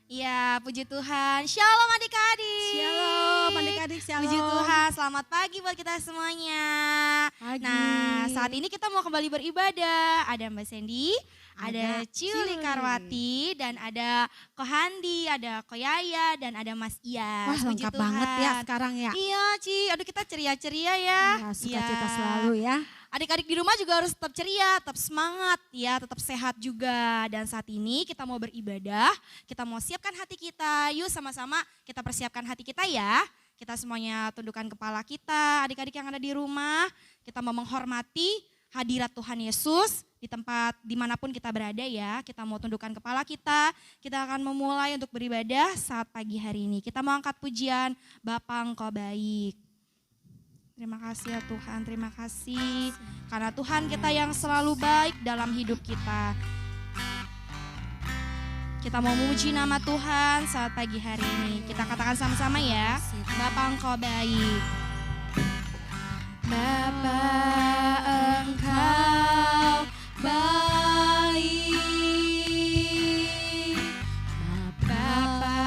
Ya, puji Tuhan. Shalom adik-adik. Shalom adik-adik, shalom. Puji Tuhan, selamat pagi buat kita semuanya. Pagi. Nah, saat ini kita mau kembali beribadah. Ada Mbak Sandy, ada Ciuli Karwati, dan ada Ko Handi, ada Ko Yaya, dan ada Mas Iyas. Wah, lengkap banget ya sekarang ya. Iya, Ci. Aduh, kita ceria-ceria ya. Ya, sukacita selalu ya. Adik-adik di rumah juga harus tetap ceria, tetap semangat ya, tetap sehat juga. Dan saat ini kita mau beribadah, kita mau siapkan hati kita. Yuk sama-sama kita persiapkan hati kita ya. Kita semuanya tundukkan kepala kita, adik-adik yang ada di rumah. Kita mau menghormati hadirat Tuhan Yesus di tempat dimanapun kita berada ya. Kita mau tundukkan kepala kita akan memulai untuk beribadah saat pagi hari ini. Kita mau angkat pujian, Bapa Engkau baik. Terima kasih ya Tuhan, terima kasih. Karena Tuhan kita yang selalu baik dalam hidup kita. Kita mau memuji nama Tuhan saat pagi hari ini. Kita katakan sama-sama ya, Bapa Engkau baik. Bapa Engkau baik. Bapa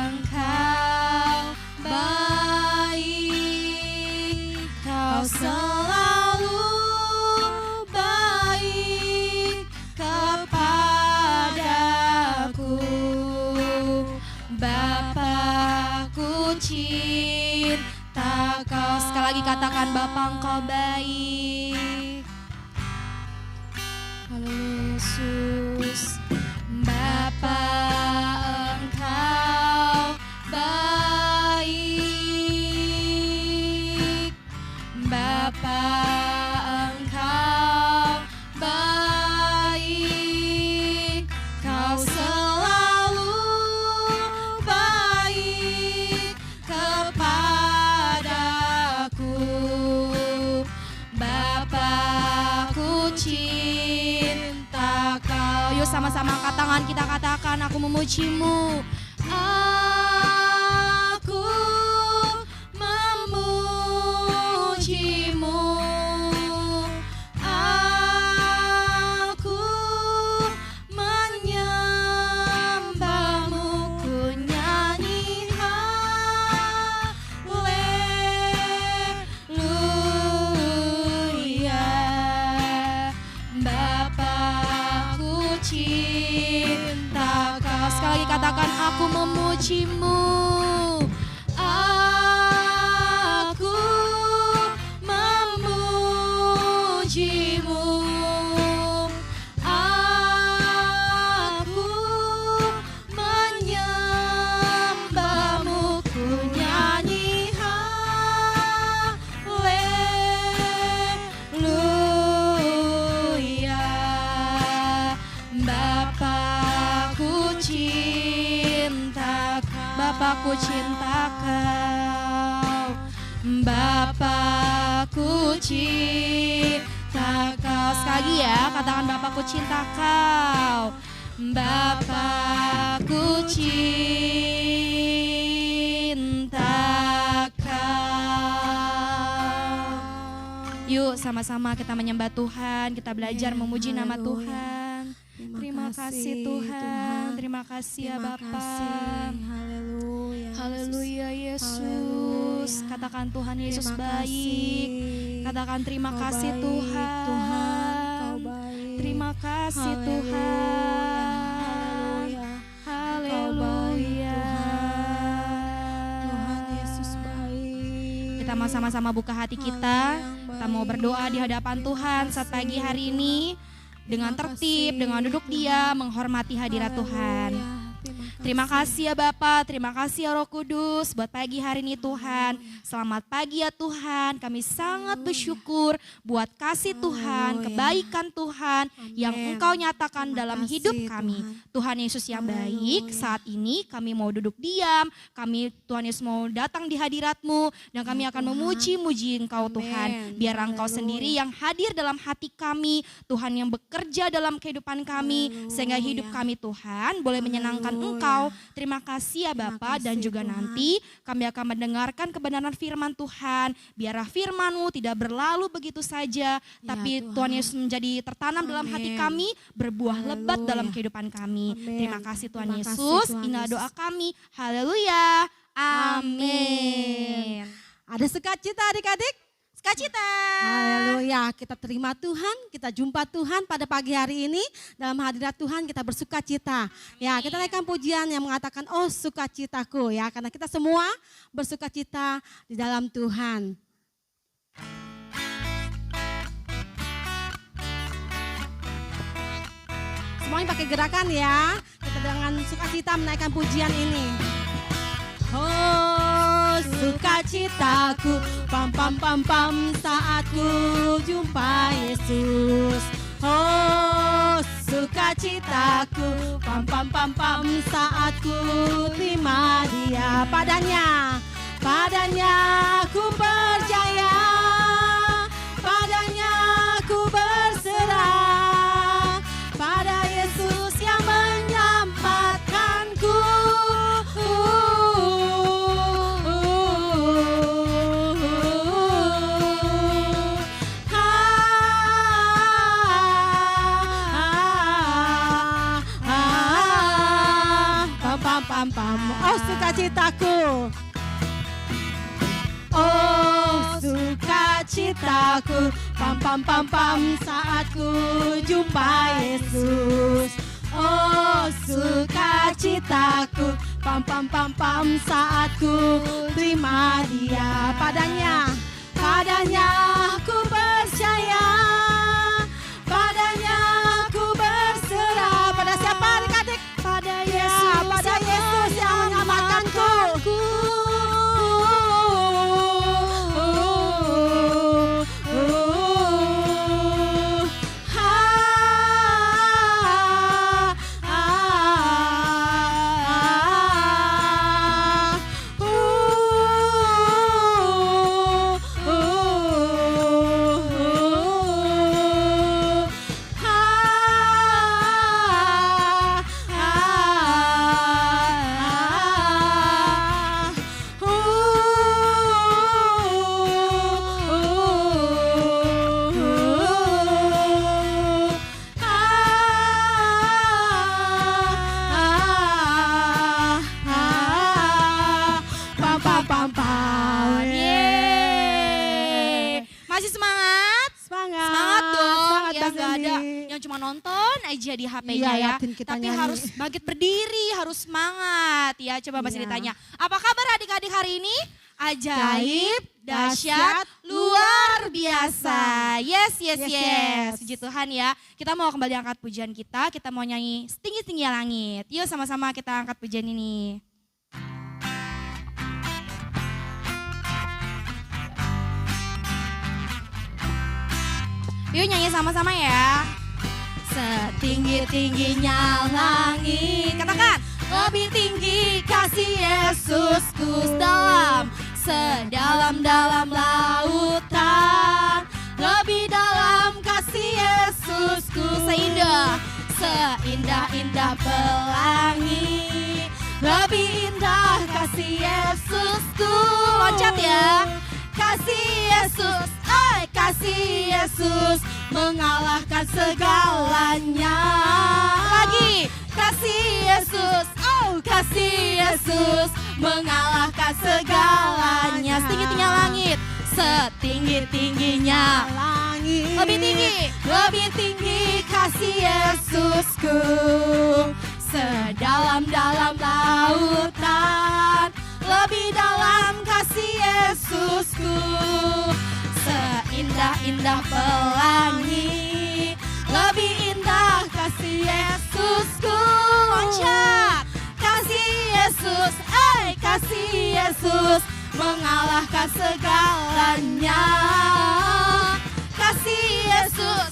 Engkau baik. Kau selalu baik kepadaku. Bapa-Ku cinta Kau. Sekali lagi katakan, Bapa Engkau baik. Haleluya Yesus. Bapa Engkau baik. Bapa Engkau baik. Kau selalu baik kepadaku. Bapa-Ku cinta Kau. Yuk sama-sama angkat tangan, kita katakan, aku memuji-Mu. Aku memuji-Mu. Aku menyembah-Mu. Ku nyanyi haleluya. Bapa-Ku cinta Kau. Sekali lagi katakan, aku memuji-Mu. Aku memuji-Mu. Aku menyembah-Mu. Ku nyanyi haleluya. Bapa-Ku cinta Kau. Bapa-Ku cinta Kau. Bapa-Ku cinta Kau. Sekali lagi ya, katakan, Bapa-Ku cinta Kau. Bapa-Ku cinta Kau. Yuk sama-sama kita menyembah Tuhan, kita belajar memuji nama Tuhan. Terima kasih Tuhan, terima kasih ya Bapa. Haleluya. Haleluya Yesus. Haleluya. Katakan, Tuhan Yesus Terima baik. kasih. Katakan, terima Kau kasih baik, Tuhan. Tuhan, Kau baik. Terima kasih Haleluya. Tuhan. Haleluya. Kau baik, Haleluya. Tuhan Yesus baik. Kita mau sama-sama buka hati kita. Kita mau berdoa di hadapan Tuhan saat pagi hari ini. Dengan tertib, dengan duduk diam, menghormati hadirat Tuhan. Terima kasih ya Bapa, terima kasih ya Roh Kudus buat pagi hari ini Tuhan. Selamat pagi ya Tuhan, kami sangat bersyukur buat kasih Tuhan, kebaikan Tuhan yang Engkau nyatakan dalam hidup kami. Tuhan Yesus yang baik, saat ini kami mau duduk diam, kami Tuhan Yesus mau datang di hadirat-Mu dan kami akan memuji-muji Engkau Tuhan. Biar Engkau sendiri yang hadir dalam hati kami, Tuhan yang bekerja dalam kehidupan kami, sehingga hidup kami Tuhan boleh menyenangkan Tuhan Engkau. Terima kasih ya Bapa, dan juga nanti kami akan mendengarkan kebenaran firman Tuhan. Biarlah firman-Mu tidak berlalu begitu saja, tapi Tuhan Yesus menjadi tertanam dalam hati kami, berbuah lebat dalam kehidupan kami. Terima kasih Tuhan Yesus, inilah doa kami. Haleluya, amin. Ada sukacita adik-adik? Sukacita. Haleluya, kita terima Tuhan, kita jumpa Tuhan pada pagi hari ini. Dalam hadirat Tuhan kita bersukacita. Ya, kita naikkan pujian yang mengatakan, oh sukacitaku ya. Karena kita semua bersukacita di dalam Tuhan. Semuanya pakai gerakan ya. Kita dengan sukacita menaikkan pujian ini. Oh sukacitaku, pam pam pam pam saat ku jumpa Yesus. Oh sukacitaku, pam pam pam pam saat ku terima Dia. Padanya ku percaya, padanya ku berserah, pada Yesus yang menyelamatkanku. Pam pam, oh sukacitaku, oh sukacitaku, pam pam pam pam saat ku jumpa Yesus. Oh sukacitaku, pam pam pam pam saat ku terima Dia. Padanya ku percaya, padanya ku berserah. Pada siapa adik-adik? Pada Yesus yang menyelamatkanku. Nonton aja di HP-nya ya, tapi nyanyi. Harus bangkit berdiri, harus semangat ya. Coba masih ditanya, apa kabar adik-adik hari ini? Ajaib, dahsyat, luar biasa. Yes. Puji Tuhan ya. Kita mau kembali angkat pujian kita mau nyanyi setinggi-tinggi langit. Yuk sama-sama kita angkat pujian ini. Yuk nyanyi sama-sama ya. Setinggi-tingginya langit, katakan, lebih tinggi kasih Yesusku, sedalam-dalam lautan, lebih dalam kasih Yesusku, seindah-indah pelangi, lebih indah kasih Yesusku. Loncat ya. Kasih Yesus, kasih Yesus mengalahkan segalanya. Lagi, kasih Yesus, kasih Yesus mengalahkan segalanya. Setinggi-tingginya langit, setinggi-tingginya langit, lebih tinggi kasih Yesusku, sedalam-dalam lautan, lebih dalam kasih Yesusku, seindah-indah pelangi, lebih indah kasih Yesusku. Loncat, kasih Yesus, kasih Yesus mengalahkan segalanya. Kasih Yesus,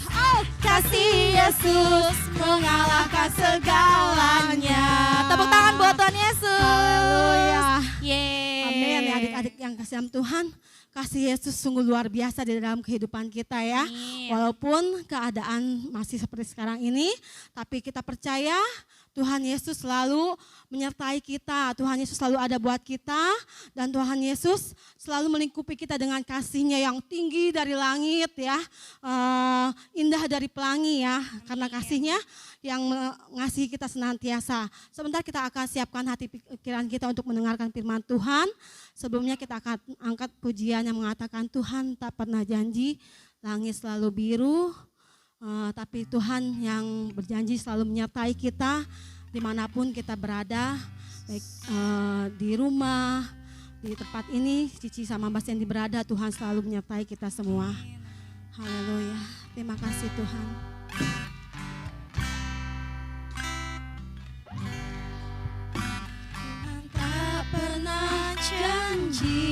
kasih Yesus mengalahkan segalanya. Tepuk tangan buat Tuhan Yesus. Haleluya. Yeay. Amin ya adik-adik yang kasih dalam Tuhan. Kasih Yesus sungguh luar biasa di dalam kehidupan kita ya. Amin. Walaupun keadaan masih seperti sekarang ini, tapi kita percaya Tuhan Yesus selalu menyertai kita, Tuhan Yesus selalu ada buat kita, dan Tuhan Yesus selalu melingkupi kita dengan kasih-Nya yang tinggi dari langit ya, indah dari pelangi ya, karena kasih-Nya yang mengasihi kita senantiasa. Sebentar kita akan siapkan hati pikiran kita untuk mendengarkan firman Tuhan. Sebelumnya kita akan angkat pujian yang mengatakan Tuhan tak pernah janji, langit selalu biru. Tapi Tuhan yang berjanji selalu menyertai kita dimanapun kita berada, baik di rumah, di tempat ini, Cici sama Mas Yendi berada, Tuhan selalu menyertai kita semua. Haleluya, terima kasih Tuhan. Tuhan tak pernah janji,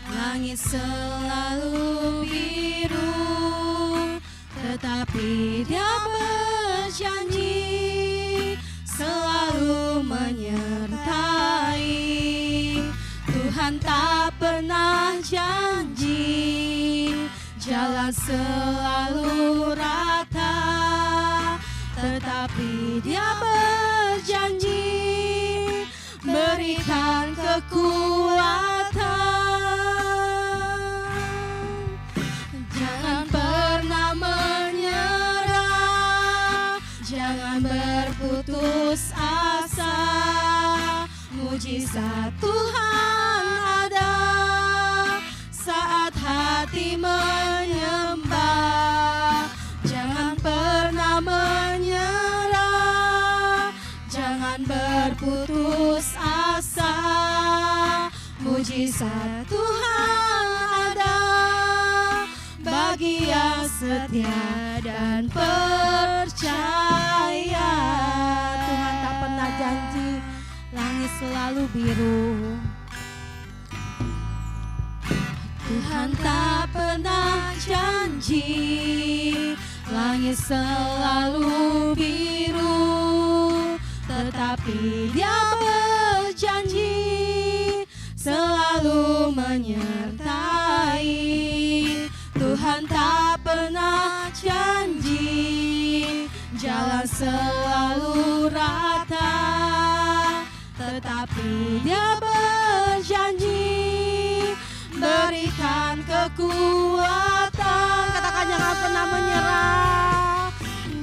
langit selalu biru. Tetapi Dia berjanji selalu menyertai. Tuhan tak pernah janji jalan selalu rata. Tetapi Dia berjanji berikan kekuatan. Jangan pernah menyerah, jangan berputus asa. Mujizat Tuhan ada saat hati menyembah. Jangan pernah menyerah, jangan berputus asa. Mujizat Tuhan ada bagi yang setia dan percaya. Tuhan tak pernah janji, langit selalu biru. Tuhan tak pernah janji, langit selalu biru. Tetapi Dia berjanji selalu menyertai. Tuhan tak pernah janji jalan selalu rata. Tetapi Dia berjanji berikan kekuatan. Katakan jangan pernah menyerah,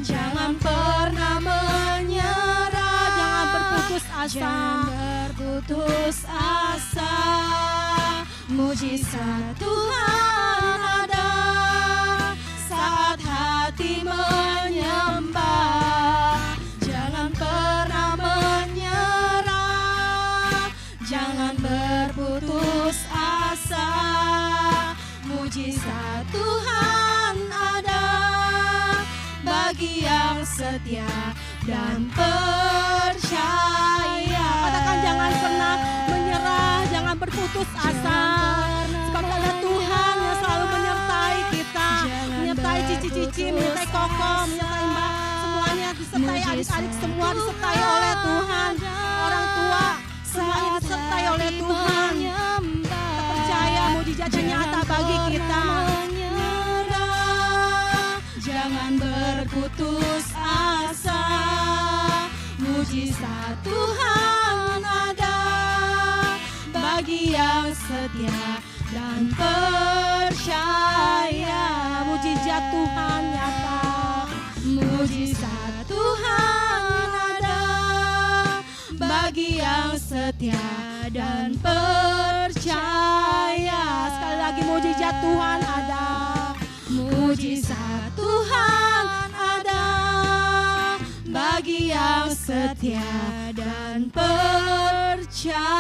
jangan pernah menyerah, jangan berputus asa, jangan berputus asa. Mujizat Tuhan ada saat hati menyembah. Jangan pernah menyerah, jangan berputus asa. Mujizat Tuhan ada bagi yang setia dan percaya. Katakan jangan pernah menyerah, jangan berputus asa. Sebab ada Tuhan yang selalu menyertai kita, menyertai cici-cici, menyertai Koko, menyertai Mbak, semuanya disertai, adik-adik semua disertai oleh Tuhan. Orang tua semuanya disertai oleh Tuhan. Kita percaya mujizatnya nyata bagi kita. Jangan berputus asa, mujizat Tuhan ada bagi yang setia dan percaya. Mujizat Tuhan nyata, mujizat Tuhan ada bagi yang setia dan percaya. Sekali lagi mujizat Tuhan ada, mujizat Tuhan ada bagi yang setia dan percaya.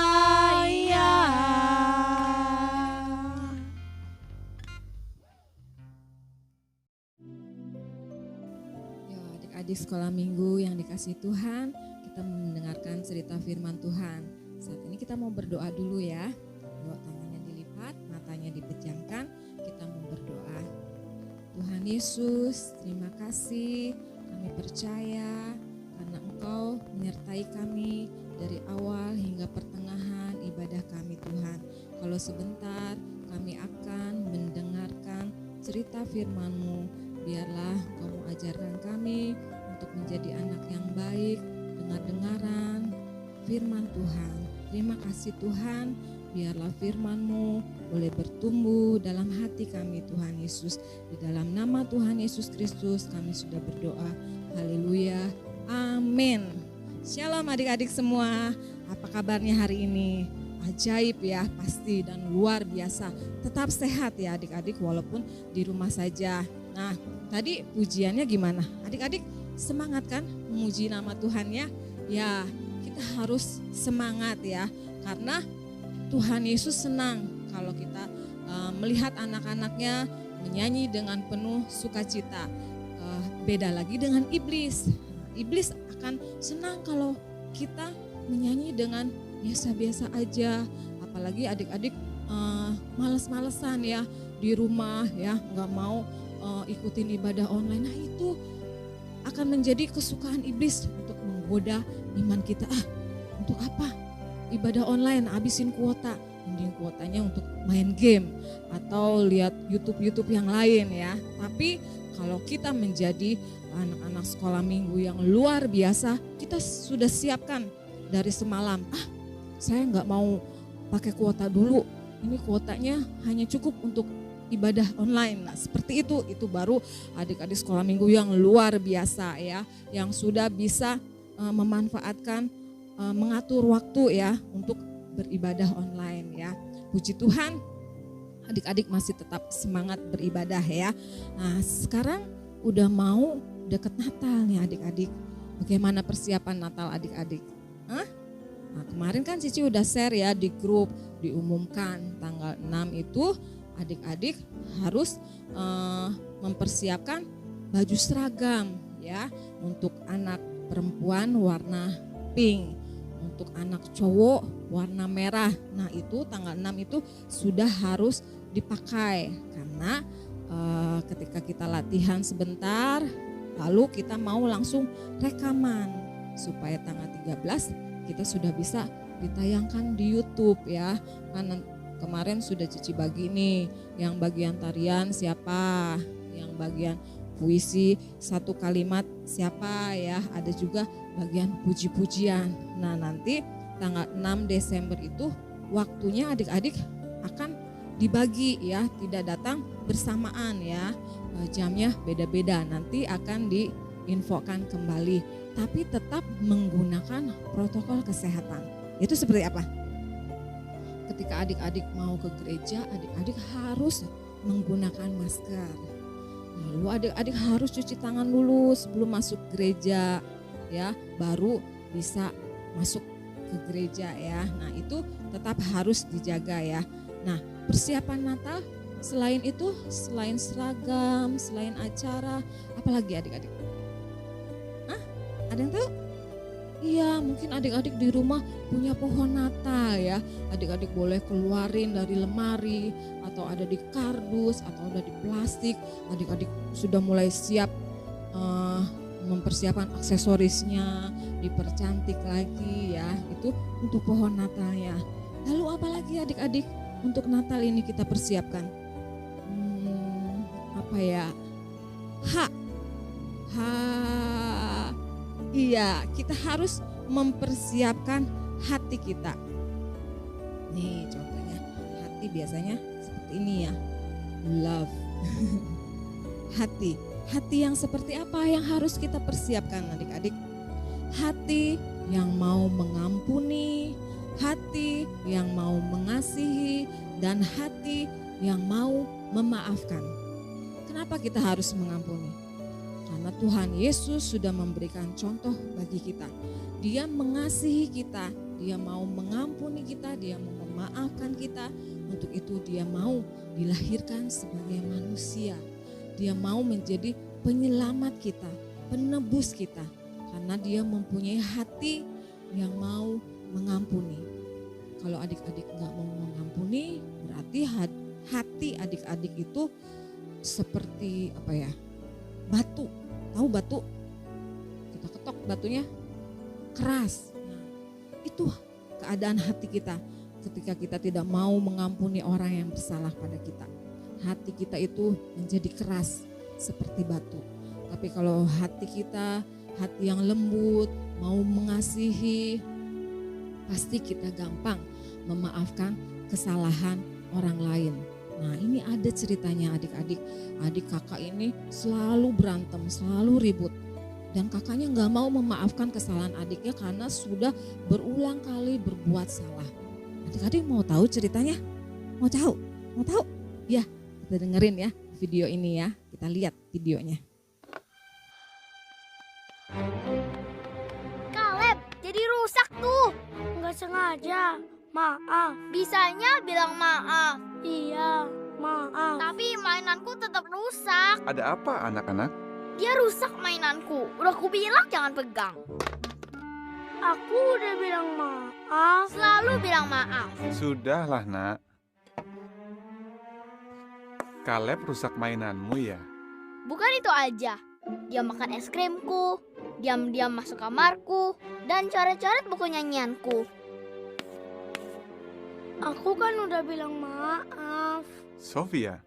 Ya, adik-adik sekolah minggu yang dikasihi Tuhan, kita mendengarkan cerita firman Tuhan. Saat ini kita mau berdoa dulu ya. Dua tangannya dilipat, matanya dipejamkan, kita mau berdoa. Tuhan Yesus, terima kasih, kami percaya karena Engkau menyertai kami dari awal hingga pertengahan ibadah kami Tuhan. Kalau sebentar kami akan mendengarkan cerita firman-Mu, biarlah Engkau mengajarkan kami untuk menjadi anak yang baik, dengar-dengaran firman Tuhan. Terima kasih Tuhan, biarlah firman-Mu boleh bertumbuh dalam hati kami Tuhan Yesus. Di dalam nama Tuhan Yesus Kristus kami sudah berdoa. Haleluya, amin. Shalom adik-adik semua, apa kabarnya hari ini? Ajaib ya pasti dan luar biasa. Tetap sehat ya adik-adik walaupun di rumah saja. Nah tadi pujiannya gimana? Adik-adik semangat kan memuji nama Tuhan ya? Ya kita harus semangat ya, karena Tuhan Yesus senang kalau kita melihat anak-anaknya menyanyi dengan penuh sukacita. Beda lagi dengan iblis. Iblis akan senang kalau kita menyanyi dengan biasa-biasa aja. Apalagi adik-adik males-malesan ya di rumah ya, nggak mau ikutin ibadah online. Nah itu akan menjadi kesukaan iblis untuk menggoda iman kita. Untuk apa? Ibadah online, habisin kuota. Mending kuotanya untuk main game atau lihat YouTube yang lain ya. Tapi kalau kita menjadi anak-anak sekolah minggu yang luar biasa, kita sudah siapkan dari semalam. Saya nggak mau pakai kuota dulu. Ini kuotanya hanya cukup untuk ibadah online. Nah, seperti itu baru adik-adik sekolah minggu yang luar biasa ya, yang sudah bisa memanfaatkan mengatur waktu ya untuk beribadah online ya. Puji Tuhan, adik-adik masih tetap semangat beribadah ya. Nah, sekarang udah mau deket Natal nih adik-adik. Bagaimana persiapan Natal adik-adik? Nah, kemarin kan Cici udah share ya di grup, diumumkan tanggal 6 itu adik-adik harus mempersiapkan baju seragam ya, untuk anak perempuan warna pink, untuk anak cowok warna merah. Nah itu tanggal 6 itu sudah harus dipakai, karena ketika kita latihan sebentar lalu kita mau langsung rekaman supaya tanggal 13 kita sudah bisa ditayangkan di YouTube ya. Kan kemarin sudah Cici bagi nih, yang bagian tarian siapa, yang bagian puisi satu kalimat siapa ya, ada juga bagian puji-pujian. Nah nanti tanggal 6 Desember itu waktunya adik-adik akan dibagi ya, tidak datang bersamaan ya, jamnya beda-beda, nanti akan diinfokan kembali, tapi tetap menggunakan protokol kesehatan. Itu seperti apa? Ketika adik-adik mau ke gereja, adik-adik harus menggunakan masker. Lalu adik-adik harus cuci tangan dulu sebelum masuk gereja ya, baru bisa masuk ke gereja ya. Nah itu tetap harus dijaga ya. Nah persiapan Natal selain itu, selain seragam, selain acara, apalagi adik-adik? Ada yang tahu? Iya, mungkin adik-adik di rumah punya pohon Natal ya. Adik-adik boleh keluarin dari lemari atau ada di kardus atau ada di plastik. Adik-adik sudah mulai siap mempersiapkan aksesorisnya, dipercantik lagi ya. Itu untuk pohon Natalnya. Lalu apalagi adik-adik untuk Natal ini kita persiapkan? Apa ya? Iya, kita harus mempersiapkan hati kita. Nih contohnya, hati biasanya seperti ini ya, love. Hati yang seperti apa yang harus kita persiapkan adik-adik? Hati yang mau mengampuni, hati yang mau mengasihi, dan hati yang mau memaafkan. Kenapa kita harus mengampuni? Karena Tuhan Yesus sudah memberikan contoh bagi kita. Dia mengasihi kita, dia mau mengampuni kita, dia mau memaafkan kita. Untuk itu dia mau dilahirkan sebagai manusia. Dia mau menjadi penyelamat kita, penebus kita. Karena dia mempunyai hati yang mau mengampuni. Kalau adik-adik gak mau mengampuni, berarti hati adik-adik itu seperti apa ya? Batu, tahu batu? Kita ketok batunya keras. Nah, itu keadaan hati kita ketika kita tidak mau mengampuni orang yang bersalah pada kita. Hati kita itu menjadi keras seperti batu. Tapi kalau hati kita hati yang lembut, mau mengasihi, pasti kita gampang memaafkan kesalahan orang lain. Nah, ini ada ceritanya adik-adik. Adik kakak ini selalu berantem, selalu ribut. Dan kakaknya gak mau memaafkan kesalahan adiknya karena sudah berulang kali berbuat salah. Adik-adik mau tahu ceritanya? Mau tahu? Mau tahu? Ya, kita dengerin ya video ini ya. Kita lihat videonya. Kaleb, jadi rusak tuh. Nggak sengaja. Maaf. Bisanya bilang maaf. Iya, maaf. Tapi mainanku tetap rusak. Ada apa anak-anak? Dia rusak mainanku. Udah ku bilang jangan pegang. Aku udah bilang maaf. Selalu bilang maaf. Sudahlah nak. Kaleb rusak mainanmu ya? Bukan itu aja. Dia makan es krimku. Diam-diam masuk kamarku. Dan coret-coret buku nyanyianku. Aku kan udah bilang maaf. Sofia,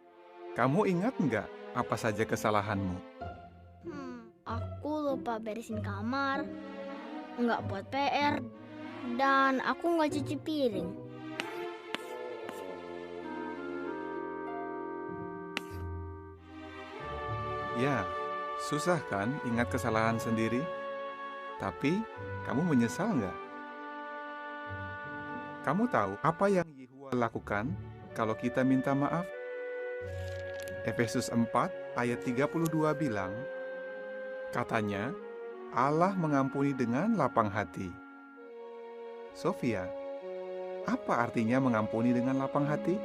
kamu ingat nggak apa saja kesalahanmu? Aku lupa beresin kamar, nggak buat PR, dan aku nggak cuci piring. Ya, susah kan ingat kesalahan sendiri? Tapi, kamu menyesal nggak? Kamu tahu apa yang Yehua lakukan kalau kita minta maaf? Efesus 4 ayat 32 bilang, katanya, Allah mengampuni dengan lapang hati. Sofia, apa artinya mengampuni dengan lapang hati?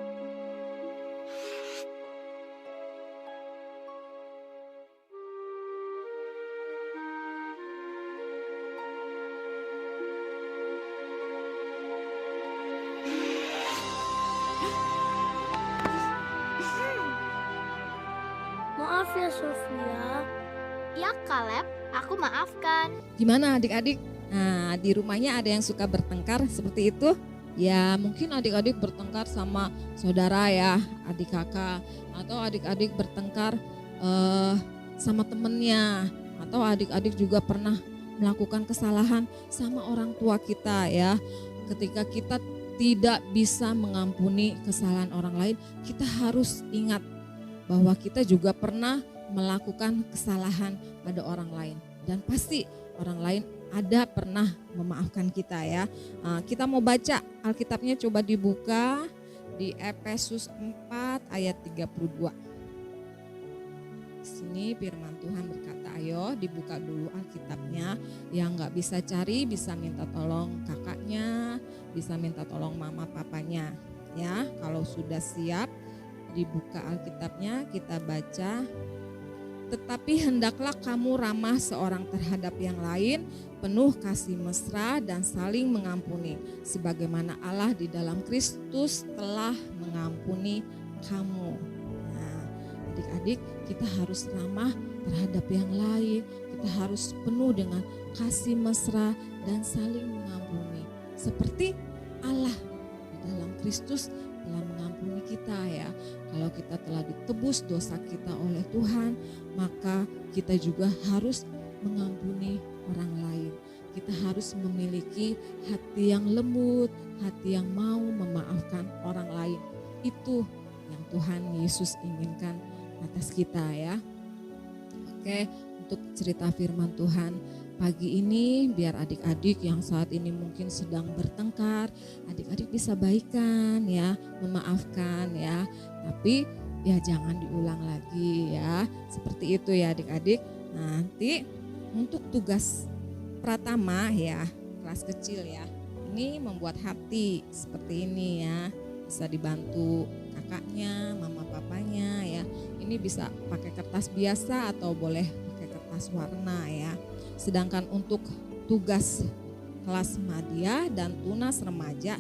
Maaf ya Sofia. Ya Kaleb, aku maafkan. Gimana adik-adik? Nah, di rumahnya ada yang suka bertengkar seperti itu? Ya mungkin adik-adik bertengkar sama saudara ya, adik kakak. Atau adik-adik bertengkar sama temennya. Atau adik-adik juga pernah melakukan kesalahan sama orang tua kita ya. Ketika kita tidak bisa mengampuni kesalahan orang lain, kita harus ingat bahwa kita juga pernah melakukan kesalahan pada orang lain. Dan pasti orang lain ada pernah memaafkan kita ya. Kita mau baca Alkitabnya, coba dibuka di Efesus 4 ayat 32. Di sini firman Tuhan berkata, ayo dibuka dulu Alkitabnya. Yang gak bisa cari bisa minta tolong kakaknya, bisa minta tolong mama papanya. Ya, kalau sudah siap dibuka Alkitabnya, kita baca. Tetapi hendaklah kamu ramah seorang terhadap yang lain, penuh kasih mesra dan saling mengampuni, sebagaimana Allah di dalam Kristus telah mengampuni kamu. Nah, adik-adik, kita harus ramah terhadap yang lain, kita harus penuh dengan kasih mesra dan saling mengampuni, seperti Allah di dalam Kristus telah mengampuni kita ya. Kalau kita telah ditebus dosa kita oleh Tuhan, maka kita juga harus mengampuni orang lain. Kita harus memiliki hati yang lembut, hati yang mau memaafkan orang lain. Itu yang Tuhan Yesus inginkan atas kita ya. Oke, untuk cerita firman Tuhan pagi ini, biar adik-adik yang saat ini mungkin sedang bertengkar, adik-adik bisa baikan ya, memaafkan ya. Tapi ya jangan diulang lagi ya. Seperti itu ya adik-adik. Nanti untuk tugas pratama ya, kelas kecil ya. Ini membuat hati seperti ini ya. Bisa dibantu kakaknya, mama papanya ya. Ini bisa pakai kertas biasa atau boleh pakai kertas warna ya. Sedangkan untuk tugas kelas madya dan tunas remaja,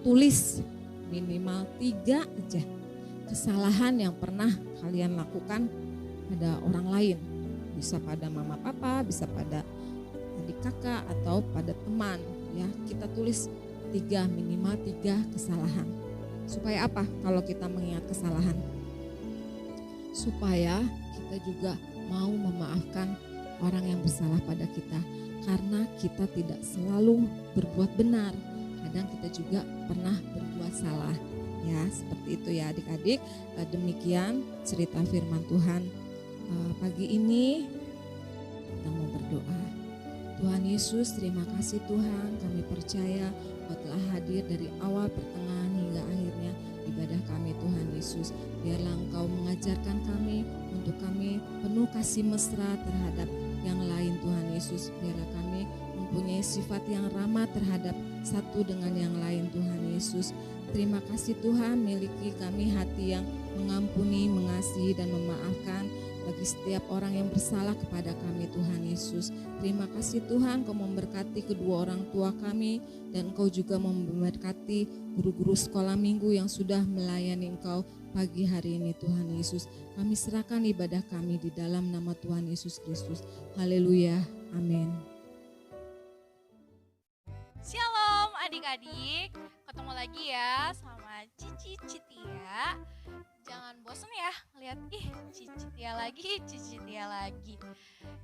tulis minimal 3 aja kesalahan yang pernah kalian lakukan pada orang lain. Bisa pada mama papa, bisa pada adik kakak atau pada teman ya. Kita tulis minimal 3 kesalahan. Supaya apa kalau kita mengingat kesalahan? Supaya kita juga mau memaafkan orang yang bersalah pada kita, karena kita tidak selalu berbuat benar. Kadang kita juga pernah berbuat salah. Ya, seperti itu ya adik-adik. Demikian cerita firman Tuhan pagi ini. Kita mau berdoa. Tuhan Yesus, terima kasih Tuhan, kami percaya Kau telah hadir dari awal, pertengahan hingga akhirnya ibadah kami Tuhan Yesus. Biarlah Engkau mengajarkan kami untuk kami penuh kasih mesra terhadap yang lain Tuhan Yesus. Biarlah kami mempunyai sifat yang ramah terhadap satu dengan yang lain Tuhan Yesus. Terima kasih Tuhan, miliki kami hati yang mengampuni, mengasihi dan memaafkan bagi setiap orang yang bersalah kepada kami Tuhan Yesus. Terima kasih Tuhan, Kau memberkati kedua orang tua kami dan Kau juga memberkati guru-guru sekolah minggu yang sudah melayani Engkau pagi hari ini Tuhan Yesus. Kami serahkan ibadah kami di dalam nama Tuhan Yesus Kristus. Haleluya, amin. Shalom adik-adik, ketemu lagi ya sama Cici Citia. Jangan bosan ya lihat Cici Citia lagi, Cici Citia lagi.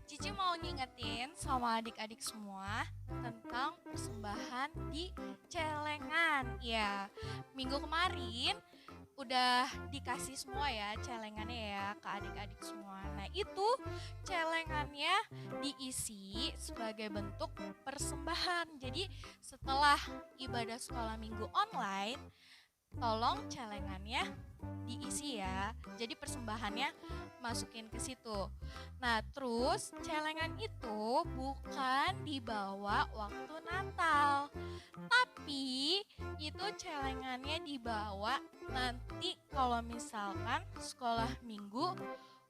Cici mau ngingetin sama adik-adik semua tentang persembahan di celengan. Ya, minggu kemarin udah dikasih semua ya celengannya ya ke adik-adik semua. Nah itu celengannya diisi sebagai bentuk persembahan. Jadi setelah ibadah sekolah minggu online, tolong celengannya diisi ya. Jadi persembahannya masukin ke situ. Nah terus celengan itu bukan dibawa waktu Natal, tapi itu celengannya dibawa nanti kalau misalkan sekolah minggu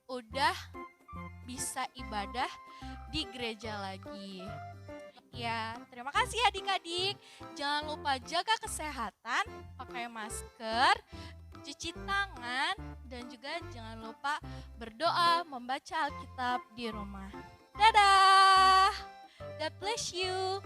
udah bisa ibadah di gereja lagi. Ya, terima kasih adik-adik. Jangan lupa jaga kesehatan, pakai masker, cuci tangan, dan juga jangan lupa berdoa, membaca Alkitab di rumah. Dadah! God bless you!